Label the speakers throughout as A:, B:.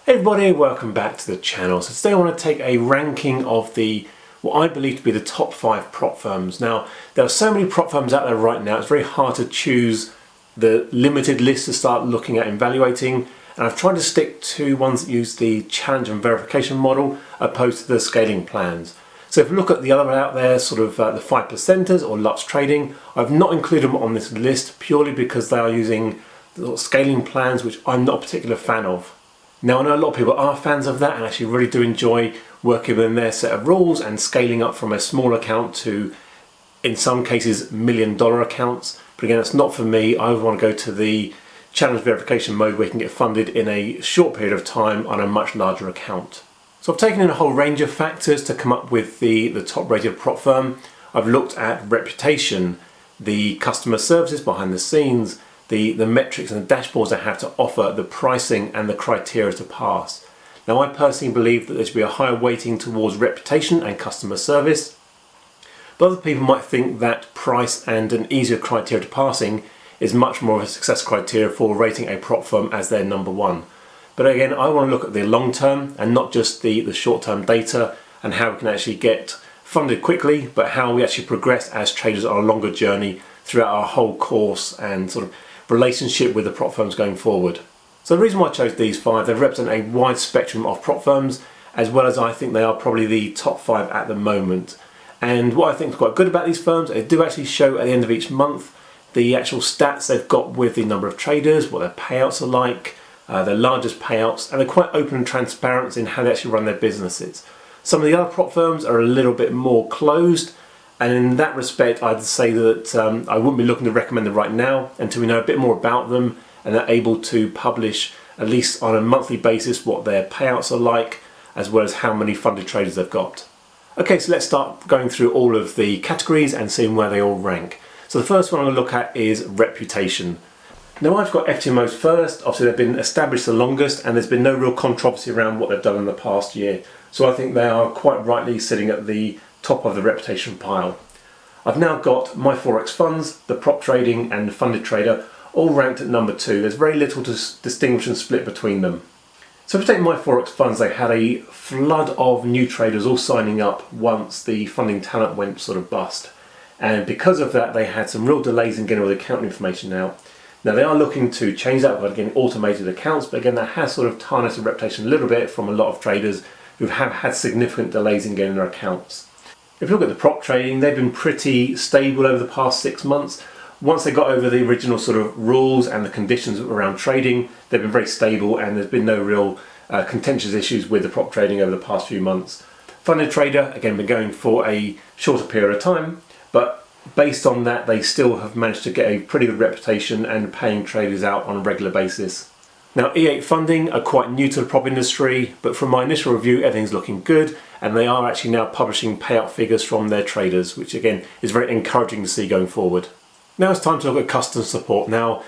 A: Hey everybody, welcome back to the channel. So today I want to take a ranking of what I believe to be the top 5 prop firms. Now, there are so many prop firms out there right now, it's very hard to choose the limited list to start looking at and evaluating. And I've tried to stick to ones that use the challenge and verification model opposed to the scaling plans. So if you look at the other out there, sort of the 5 percenters or Lux Trading, I've not included them on this list purely because they are using the scaling plans, which I'm not a particular fan of. Now I know a lot of people are fans of that and actually really do enjoy working within their set of rules and scaling up from a small account to, in some cases, $1 million accounts. But again, that's not for me. I want to go to the challenge verification mode where you can get funded in a short period of time on a much larger account. So I've taken in a whole range of factors to come up with the top rated prop firm. I've looked at reputation, the customer services behind the scenes, the metrics and the dashboards they have to offer, the pricing and the criteria to pass. Now I personally believe that there should be a higher weighting towards reputation and customer service, but other people might think that price and an easier criteria to passing is much more of a success criteria for rating a prop firm as their number one. But again, I want to look at the long term and not just the short term data and how we can actually get funded quickly, but how we actually progress as traders on a longer journey throughout our whole course and sort of relationship with the prop firms going forward. So the reason why I chose these 5, they represent a wide spectrum of prop firms, as well as I think they are probably the top 5 at the moment. And what I think is quite good about these firms, they do actually show at the end of each month the actual stats they've got with the number of traders, what their payouts are like, their largest payouts, and they're quite open and transparent in how they actually run their businesses. Some of the other prop firms are a little bit more closed, and in that respect I'd say that I wouldn't be looking to recommend them right now until we know a bit more about them and they're able to publish at least on a monthly basis what their payouts are like, as well as how many funded traders they've got. Okay, so let's start going through all of the categories and seeing where they all rank. So the first one I'm going to look at is reputation. Now I've got FTMOs first. Obviously they've been established the longest and there's been no real controversy around what they've done in the past year. So I think they are quite rightly sitting at the top of the reputation pile. I've now got MyForex Funds, the Prop Trading and the Funded Trader all ranked at number 2. There's very little to distinguish and split between them. So if we take MyForex Funds, they had a flood of new traders all signing up once the funding talent went sort of bust. And because of that, they had some real delays in getting all the account information out. Now they are looking to change that by getting automated accounts, but again that has sort of tarnished the reputation a little bit from a lot of traders who have had significant delays in getting their accounts. If you look at the prop trading, they've been pretty stable over the past 6 months. Once they got over the original sort of rules and the conditions around trading, they've been very stable and there's been no real contentious issues with the prop trading over the past few months. Funded Trader, again, been going for a shorter period of time, but based on that, they still have managed to get a pretty good reputation and paying traders out on a regular basis. Now E8 Funding are quite new to the prop industry, but from my initial review everything's looking good and they are actually now publishing payout figures from their traders, which again is very encouraging to see going forward. Now it's time to look at customer support. Now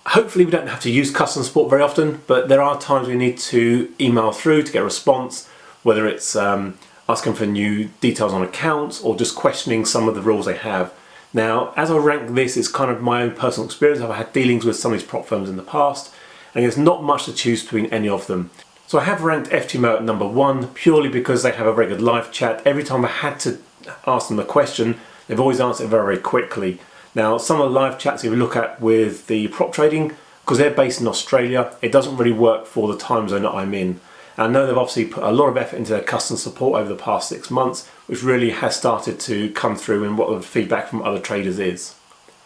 A: hopefully we don't have to use customer support very often, but there are times we need to email through to get a response, whether it's asking for new details on accounts or just questioning some of the rules they have. Now as I rank this, it's kind of my own personal experience. I've had dealings with some of these prop firms in the past and there's not much to choose between any of them. So I have ranked FTMO at number 1 purely because they have a very good live chat. Every time I had to ask them a question, they've always answered very, very quickly. Now some of the live chats if you look at with the prop trading, because they're based in Australia, it doesn't really work for the time zone that I'm in. And I know they've obviously put a lot of effort into their customer support over the past 6 months, which really has started to come through in what the feedback from other traders is.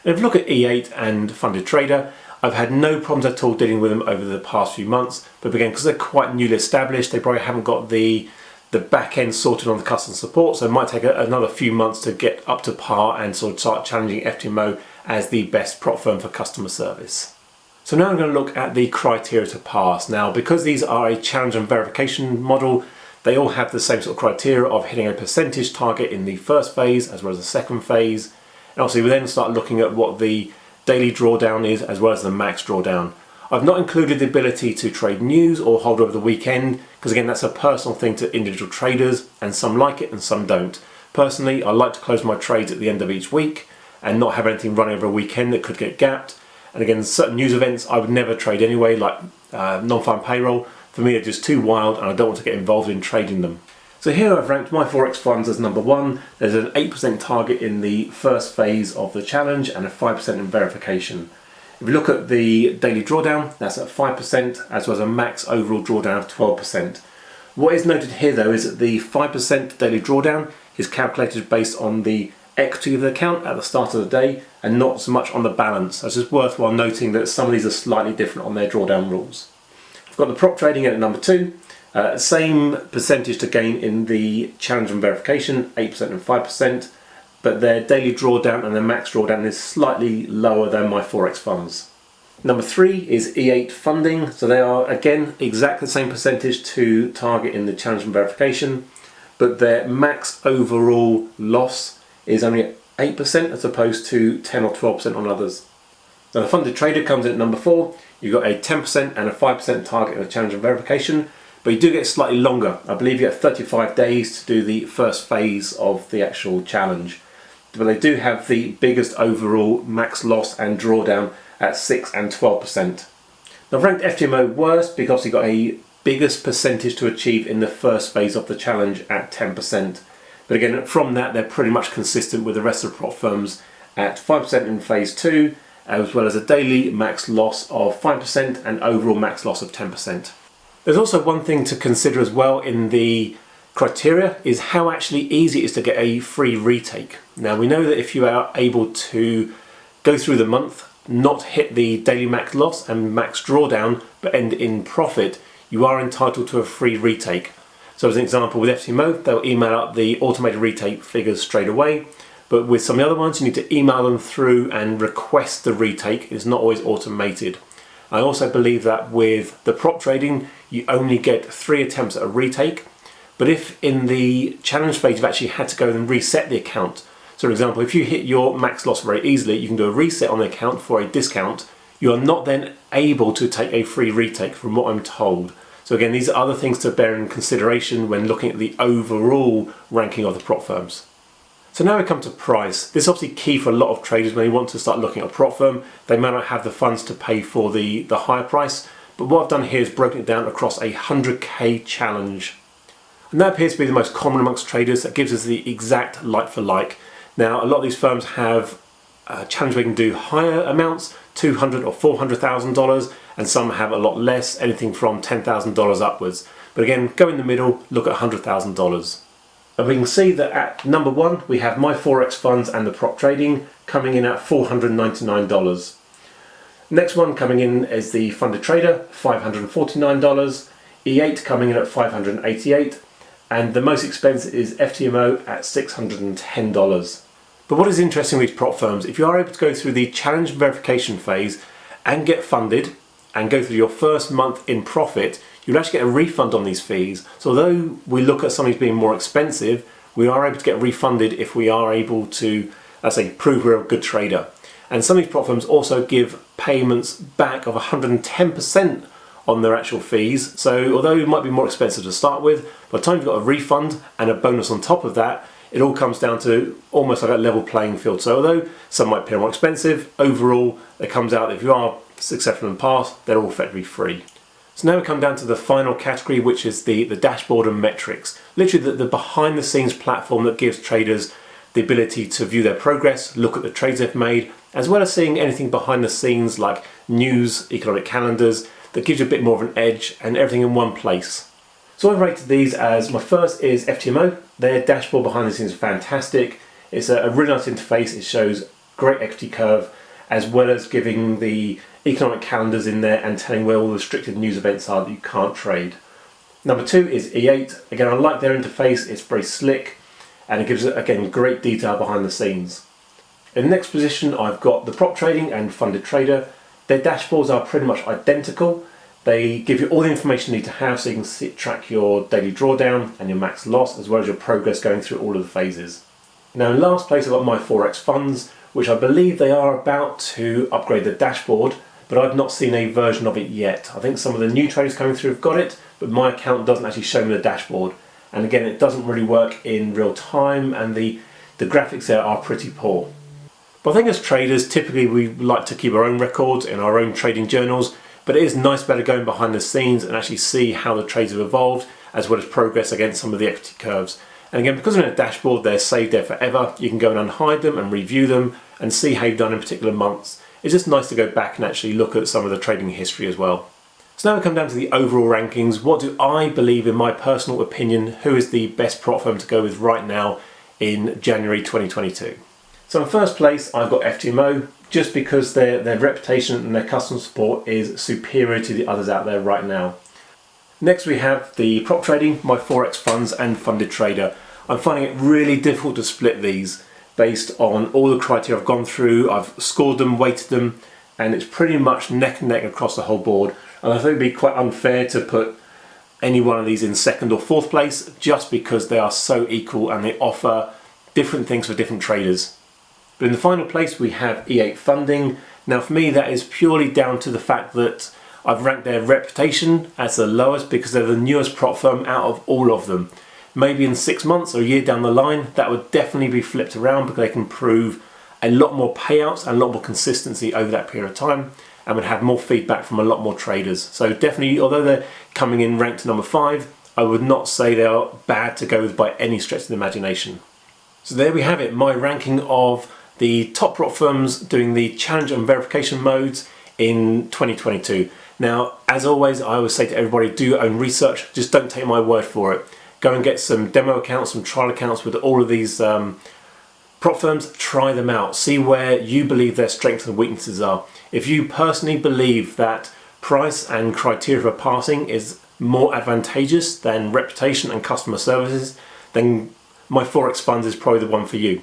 A: And if you look at E8 and Funded Trader, I've had no problems at all dealing with them over the past few months, but again, because they're quite newly established, they probably haven't got the back end sorted on the customer support, so it might take another few months to get up to par and sort of start challenging FTMO as the best prop firm for customer service. So now I'm going to look at the criteria to pass. Now because these are a challenge and verification model, they all have the same sort of criteria of hitting a percentage target in the first phase as well as the second phase. And obviously we then start looking at what the daily drawdown is as well as the max drawdown. I've not included the ability to trade news or hold over the weekend because again that's a personal thing to individual traders and some like it and some don't. Personally, I like to close my trades at the end of each week and not have anything run over a weekend that could get gapped. And again, certain news events I would never trade anyway, like non-farm payroll. For me, they're just too wild and I don't want to get involved in trading them. So here I've ranked my Forex funds as number 1. There's an 8% target in the first phase of the challenge and a 5% in verification. If you look at the daily drawdown, that's at 5%, as well as a max overall drawdown of 12%. What is noted here though is that the 5% daily drawdown is calculated based on the equity of the account at the start of the day and not so much on the balance. So it's just worthwhile noting that some of these are slightly different on their drawdown rules. I've got the prop trading at number 2. Same percentage to gain in the challenge and verification, 8% and 5%, but their daily drawdown and their max drawdown is slightly lower than my Forex funds. Number 3 is E8 funding, so they are again exactly the same percentage to target in the challenge and verification, but their max overall loss is only at 8% as opposed to 10 or 12% on others. Now the funded trader comes in at number 4. You've got a 10% and a 5% target in the challenge and verification, but you do get slightly longer. I believe you get 35 days to do the first phase of the actual challenge. But they do have the biggest overall max loss and drawdown at 6 and 12%. Now I've ranked FTMO worst because you got a biggest percentage to achieve in the first phase of the challenge at 10%. But again, from that they're pretty much consistent with the rest of the prop firms at 5% in phase 2, as well as a daily max loss of 5% and overall max loss of 10%. There's also one thing to consider as well in the criteria is how actually easy it is to get a free retake. Now we know that if you are able to go through the month, not hit the daily max loss and max drawdown, but end in profit, you are entitled to a free retake. So as an example with FTMO, they'll email out the automated retake figures straight away, but with some of the other ones you need to email them through and request the retake. It's not always automated. I also believe that with the prop trading, you only get 3 attempts at a retake. But if in the challenge phase you've actually had to go and reset the account, so for example, if you hit your max loss very easily, you can do a reset on the account for a discount, you are not then able to take a free retake from what I'm told. So again, these are other things to bear in consideration when looking at the overall ranking of the prop firms. So now we come to price. This is obviously key for a lot of traders when they want to start looking at a prop firm. They may not have the funds to pay for the higher price, but what I've done here is broken it down across a 100k challenge. And that appears to be the most common amongst traders. That gives us the exact like for like. Now a lot of these firms have a challenge where you can do higher amounts, $200,000 or $400,000, and some have a lot less, anything from $10,000 upwards. But again, go in the middle, look at $100,000. And we can see that at number 1 we have my Forex funds and the prop trading coming in at $499. Next one coming in is the funded trader, $549, E8 coming in at $588, and the most expensive is FTMO at $610. But what is interesting with these prop firms, if you are able to go through the challenge verification phase and get funded and go through your first month in profit, you'll actually get a refund on these fees. So although we look at some of these being more expensive, we are able to get refunded if we are able to, let's say, prove we're a good trader. And some of these prop firms also give payments back of 110% on their actual fees. So although it might be more expensive to start with, by the time you've got a refund and a bonus on top of that, it all comes down to almost like a level playing field. So although some might appear more expensive, overall it comes out that if you are successful and pass, they're all effectively free. So now we come down to the final category, which is the dashboard and metrics. Literally the behind the scenes platform that gives traders the ability to view their progress, look at the trades they've made, as well as seeing anything behind the scenes like news, economic calendars, that gives you a bit more of an edge and everything in one place. So I've rated these as, my first is FTMO. Their dashboard behind the scenes is fantastic. It's a really nice interface. It shows great equity curve, as well as giving the economic calendars in there and telling where all the restricted news events are that you can't trade. Number 2 is E8. Again, I like their interface. It's very slick and it gives, again, great detail behind the scenes. In the next position, I've got the prop trading and funded trader. Their dashboards are pretty much identical. They give you all the information you need to have so you can track your daily drawdown and your max loss, as well as your progress going through all of the phases. Now in last place I've got my Forex funds, which I believe they are about to upgrade the dashboard, but I've not seen a version of it yet. I think some of the new traders coming through have got it, but my account doesn't actually show me the dashboard. And again, it doesn't really work in real time, and the graphics there are pretty poor. But I think as traders, typically we like to keep our own records in our own trading journals, but it is nice better going behind the scenes and actually see how the trades have evolved, as well as progress against some of the equity curves. And again, because they're in a dashboard, they're saved there forever. You can go and unhide them and review them and see how you've done in particular months. It's just nice to go back and actually look at some of the trading history as well. So now we come down to the overall rankings. What do I believe, in my personal opinion, who is the best prop firm to go with right now in January 2022? So in first place, I've got FTMO, just because their reputation and their customer support is superior to the others out there right now. Next we have the prop trading, my Forex funds and funded trader. I'm finding it really difficult to split these based on all the criteria I've gone through. I've scored them, weighted them, and it's pretty much neck and neck across the whole board. And I think it'd be quite unfair to put any one of these in second or fourth place just because they are so equal and they offer different things for different traders. But in the final place we have E8 Funding. Now for me that is purely down to the fact that I've ranked their reputation as the lowest because they're the newest prop firm out of all of them. Maybe in 6 months or a year down the line that would definitely be flipped around because they can prove a lot more payouts and a lot more consistency over that period of time and would have more feedback from a lot more traders. So definitely, although they're coming in ranked number 5, I would not say they are bad to go with by any stretch of the imagination. So there we have it, my ranking of the top prop firms doing the challenge and verification modes in 2022. Now, as always, I always say to everybody, do your own research, just don't take my word for it. Go and get some demo accounts, some trial accounts with all of these prop firms, try them out, see where you believe their strengths and weaknesses are. If you personally believe that price and criteria for passing is more advantageous than reputation and customer services, then my Forex funds is probably the one for you.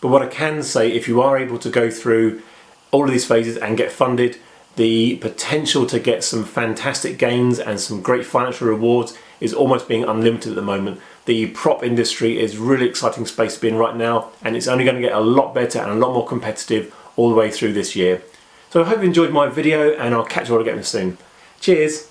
A: But what I can say, if you are able to go through all of these phases and get funded, the potential to get some fantastic gains and some great financial rewards is almost being unlimited at the moment. The prop industry is really exciting space to be in right now, and it's only going to get a lot better and a lot more competitive all the way through this year. So I hope you enjoyed my video, and I'll catch you all again soon. Cheers!